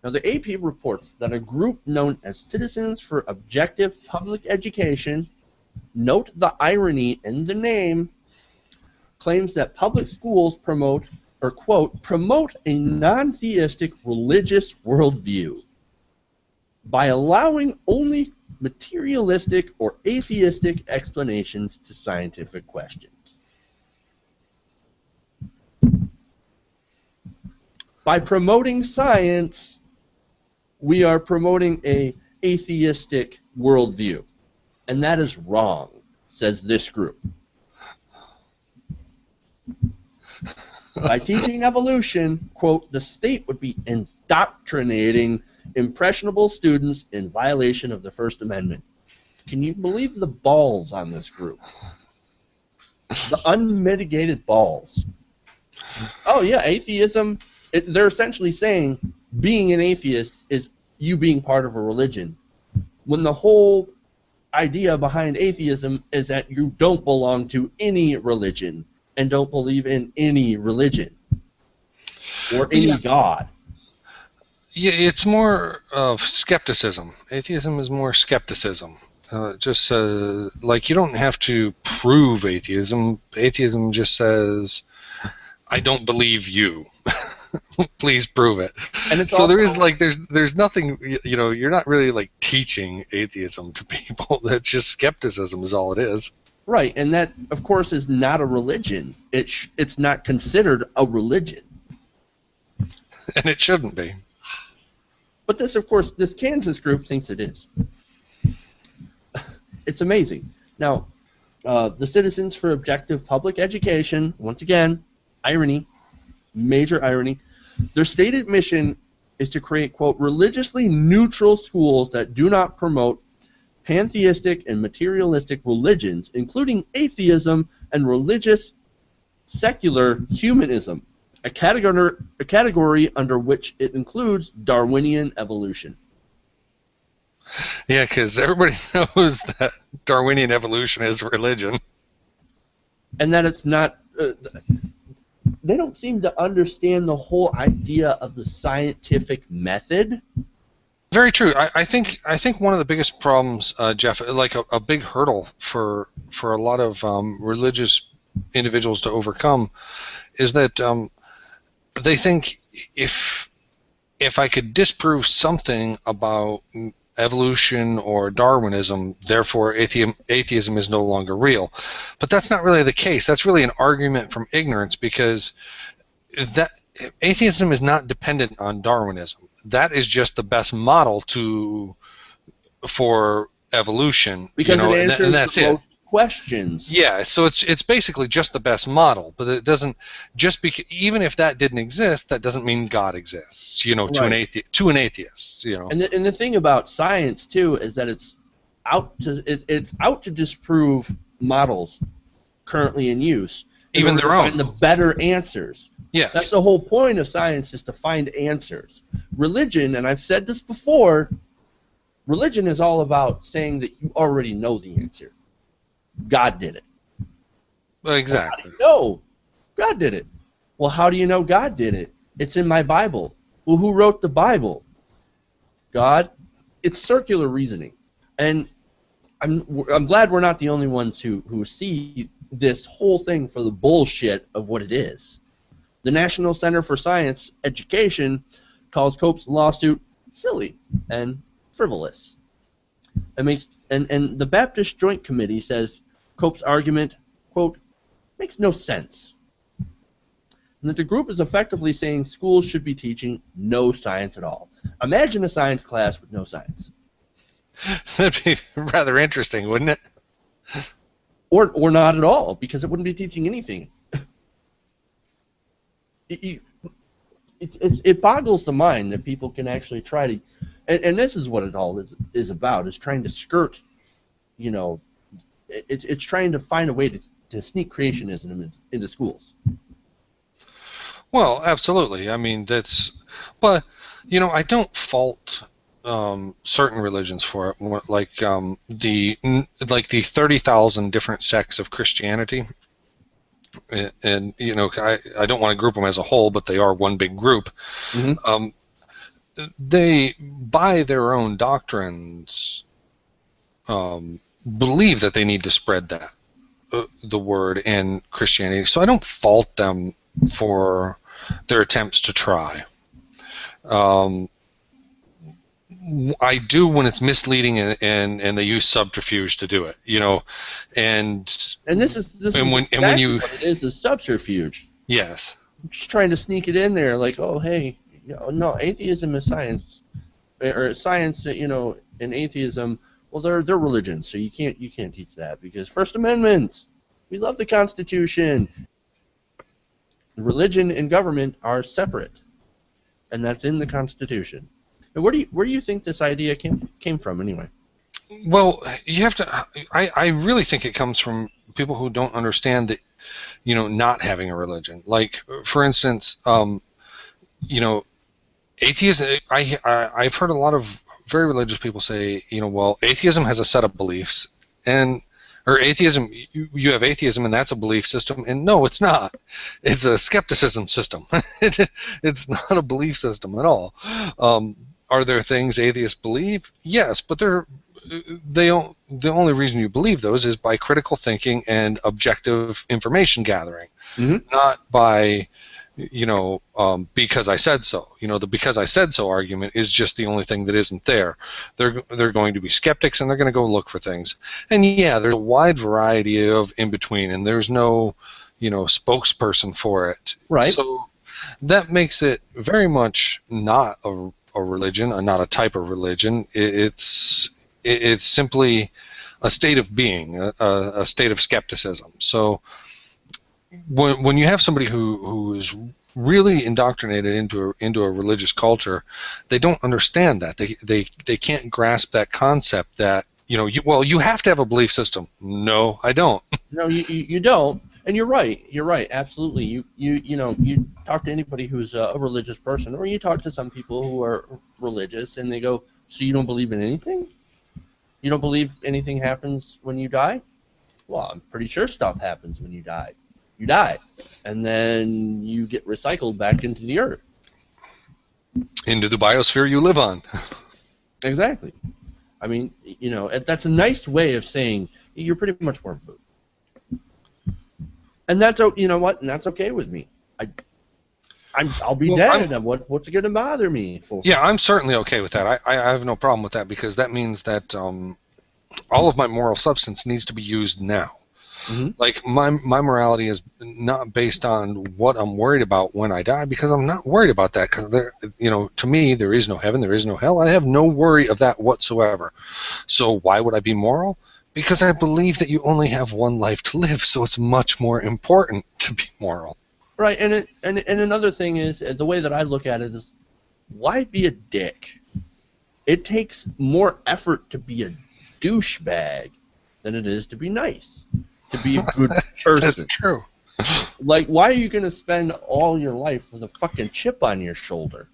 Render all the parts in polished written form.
Now, the AP reports that a group known as Citizens for Objective Public Education, note the irony in the name, claims that public schools promote, or quote, promote a non-theistic religious worldview by allowing only materialistic or atheistic explanations to scientific questions. By promoting science, we are promoting a atheistic worldview. And that is wrong, says this group. By teaching evolution, quote, the state would be indoctrinating impressionable students in violation of the First Amendment. Can you believe the balls on this group? The unmitigated balls. Oh yeah, atheism, they're essentially saying being an atheist is you being part of a religion, when the whole idea behind atheism is that you don't belong to any religion and don't believe in any religion or any god. Yeah, it's more of skepticism. Atheism is more skepticism. Just like you don't have to prove atheism. Atheism just says, I don't believe you. Please prove it. And it's so there is like there's nothing, you know, you're not really like teaching atheism to people. That's just skepticism is all it is. Right, and that of course is not a religion. It's not considered a religion. And it shouldn't be. But this, of course, this Kansas group thinks it is. It's amazing. Now, the Citizens for Objective Public Education, once again, irony, major irony, their stated mission is to create, quote, religiously neutral schools that do not promote pantheistic and materialistic religions, including atheism and religious secular humanism, a category under which it includes Darwinian evolution. Yeah, because everybody knows that Darwinian evolution is religion. And that it's not... they don't seem to understand the whole idea of the scientific method. Very true. I think one of the biggest problems, Jeff, like a big hurdle for a lot of religious individuals to overcome, is that they think if I could disprove something about evolution or Darwinism, therefore atheism is no longer real. But that's not really the case. That's really an argument from ignorance, because that atheism is not dependent on Darwinism. That is just the best model for evolution. Because it answers and that's the most questions. Yeah, so it's basically just the best model, but it doesn't just even if that didn't exist, that doesn't mean God exists. You know, right. to an atheist. You know, and the thing about science too is that it's out to disprove models currently in use, even their own. Find the better answers. Yes, that's the whole point of science, is to find answers. Religion, and I've said this before, religion is all about saying that you already know the answer. God did it. Exactly. Well, how do you know? God did it. Well, how do you know God did it? It's in my Bible. Well, who wrote the Bible? God. It's circular reasoning. And I'm glad we're not the only ones who see this whole thing for the bullshit of what it is. The National Center for Science Education calls Cope's lawsuit silly and frivolous. And the Baptist Joint Committee says Cope's argument, quote, makes no sense. And that the group is effectively saying schools should be teaching no science at all. Imagine a science class with no science. That'd be rather interesting, wouldn't it? Or not at all, because it wouldn't be teaching anything. It boggles the mind that people can actually try to, and this is what it all is about, is trying to skirt, you know, it's trying to find a way to sneak creationism into schools. Well, absolutely. I mean, but you know, I don't fault certain religions for it, like the 30,000 different sects of Christianity. And you know, I don't want to group them as a whole, but they are one big group. Mm-hmm. they, by their own doctrines, believe that they need to spread that the word in Christianity. So I don't fault them for their attempts to try. I do when it's misleading and they use subterfuge to do it, and this is exactly when you what it is subterfuge. Yes. Just trying to sneak it in there, like, oh hey, no, atheism is science, or science, and atheism. Well, they're religion, so you can't teach that because First Amendment. We love the Constitution. Religion and government are separate, and that's in the Constitution. And where do you think this idea came from anyway? Well, you have to. I really think it comes from people who don't understand that, not having a religion. Like, for instance, atheism. I've heard a lot of very religious people say, well, atheism has a set of beliefs, or atheism, you have atheism and that's a belief system, and no, it's not. It's a skepticism system. It's not a belief system at all. Are there things atheists believe? Yes, but the only reason you believe those is by critical thinking and objective information gathering, not by because I said so. The because I said so argument is just the only thing that isn't there. They're going to be skeptics and they're going to go look for things. And yeah, there's a wide variety of in between, and there's no spokesperson for it. Right. So that makes it very much not a religion, not a type of religion. It's simply a state of being, a state of skepticism. So when you have somebody who is really indoctrinated into a religious culture, they don't understand that. They can't grasp that concept that you have to have a belief system. No, I don't. No, you don't. And you're right. You're right. Absolutely. You talk to anybody who's a religious person, or you talk to some people who are religious, and they go, "So you don't believe in anything? You don't believe anything happens when you die?" Well, I'm pretty sure stuff happens when you die. You die, and then you get recycled back into the earth, into the biosphere you live on. Exactly. I mean, that's a nice way of saying you're pretty much worm food. And that's what, and that's okay with me. I'll be dead. What's it gonna bother me for? Yeah, I'm certainly okay with that. I have no problem with that because that means that all of my moral substance needs to be used now. Mm-hmm. Like my morality is not based on what I'm worried about when I die, because I'm not worried about that, because to me there is no heaven, there is no hell. I have no worry of that whatsoever. So why would I be moral? Because I believe that you only have one life to live, so it's much more important to be moral. Right, and another thing is, the way that I look at it is, why be a dick? It takes more effort to be a douchebag than it is to be nice, to be a good person. That's true. Like, why are you going to spend all your life with a fucking chip on your shoulder?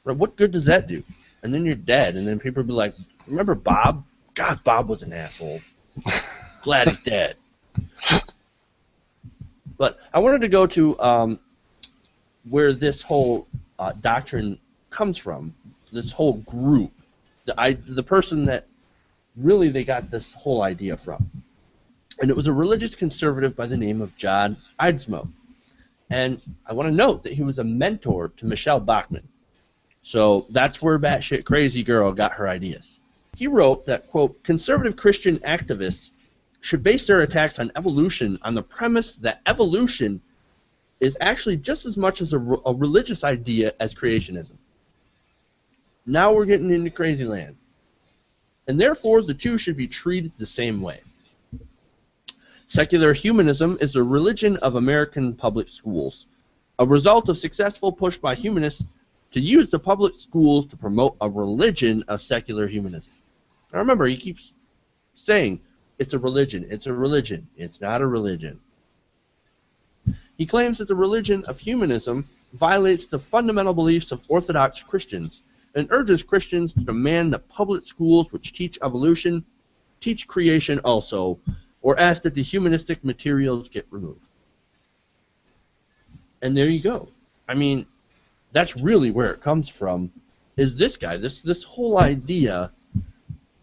Right, what good does that do? And then you're dead, and then people will be like, remember Bob? God, Bob was an asshole. Glad he's dead. But I wanted to go to where this whole doctrine comes from, this whole group, the person that really they got this whole idea from. And it was a religious conservative by the name of John Eidsmoe. And I want to note that he was a mentor to Michelle Bachmann. So that's where batshit crazy girl got her ideas. He wrote that, quote, conservative Christian activists should base their attacks on evolution on the premise that evolution is actually just as much as a religious idea as creationism. Now we're getting into crazy land. And therefore, the two should be treated the same way. Secular humanism is the religion of American public schools, a result of successful push by humanists to use the public schools to promote a religion of secular humanism. Now remember, he keeps saying, it's a religion, it's a religion, it's not a religion. He claims that the religion of humanism violates the fundamental beliefs of Orthodox Christians and urges Christians to demand that public schools which teach evolution teach creation also, or ask that the humanistic materials get removed. And there you go. I mean, that's really where it comes from. is this guy. This whole idea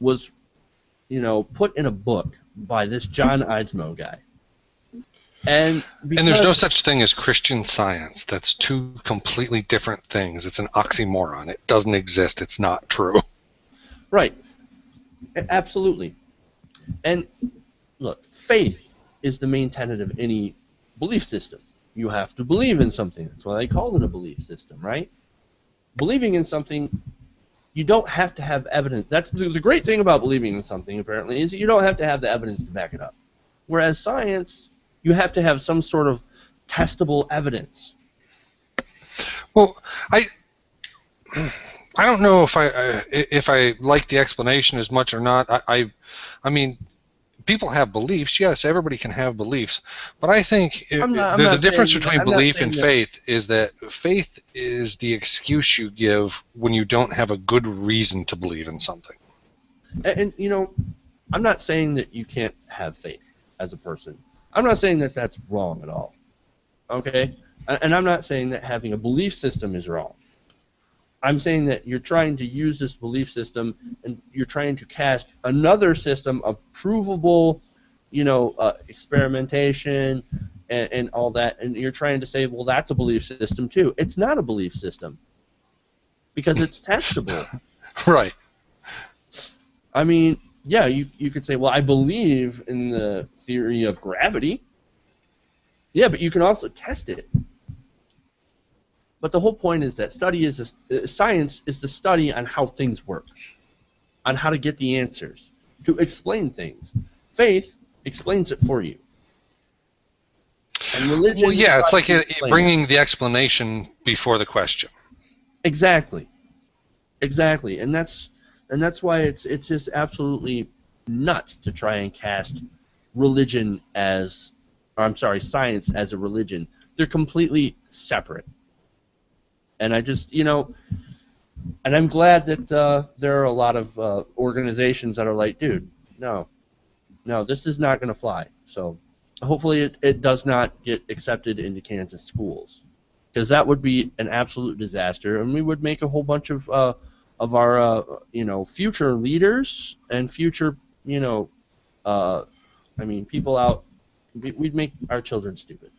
was, put in a book by this John Eidsmoe guy. And there's no such thing as Christian Science. That's two completely different things. It's an oxymoron. It doesn't exist. It's not true. Right. Absolutely. And look, faith is the main tenet of any belief system. You have to believe in something. That's why they call it a belief system, right? Believing in something, you don't have to have evidence. That's the great thing about believing in something, apparently, is that you don't have to have the evidence to back it up. Whereas science, you have to have some sort of testable evidence. Well, I don't know if I like the explanation as much or not. I mean, people have beliefs. Yes, everybody can have beliefs. But I think the difference between belief and faith is that faith is the excuse you give when you don't have a good reason to believe in something. And I'm not saying that you can't have faith as a person. I'm not saying that that's wrong at all. Okay? And I'm not saying that having a belief system is wrong. I'm saying that you're trying to use this belief system and you're trying to cast another system of provable, experimentation and all that, and you're trying to say, well, that's a belief system too. It's not a belief system because it's testable. Right. I mean, yeah, you could say, well, I believe in the theory of gravity. Yeah, but you can also test it. But the whole point is that science is the study on how things work, on how to get the answers, to explain things. Faith explains it for you. And religion. Well, yeah, it's like bringing the explanation before the question. Exactly. Exactly, and that's why it's just absolutely nuts to try and cast science as a religion. They're completely separate. And I just, and I'm glad that there are a lot of organizations that are like, dude, no, this is not going to fly. So hopefully it does not get accepted into Kansas schools, because that would be an absolute disaster, and we would make a whole bunch of our, future leaders and future, people out. We'd make our children stupid.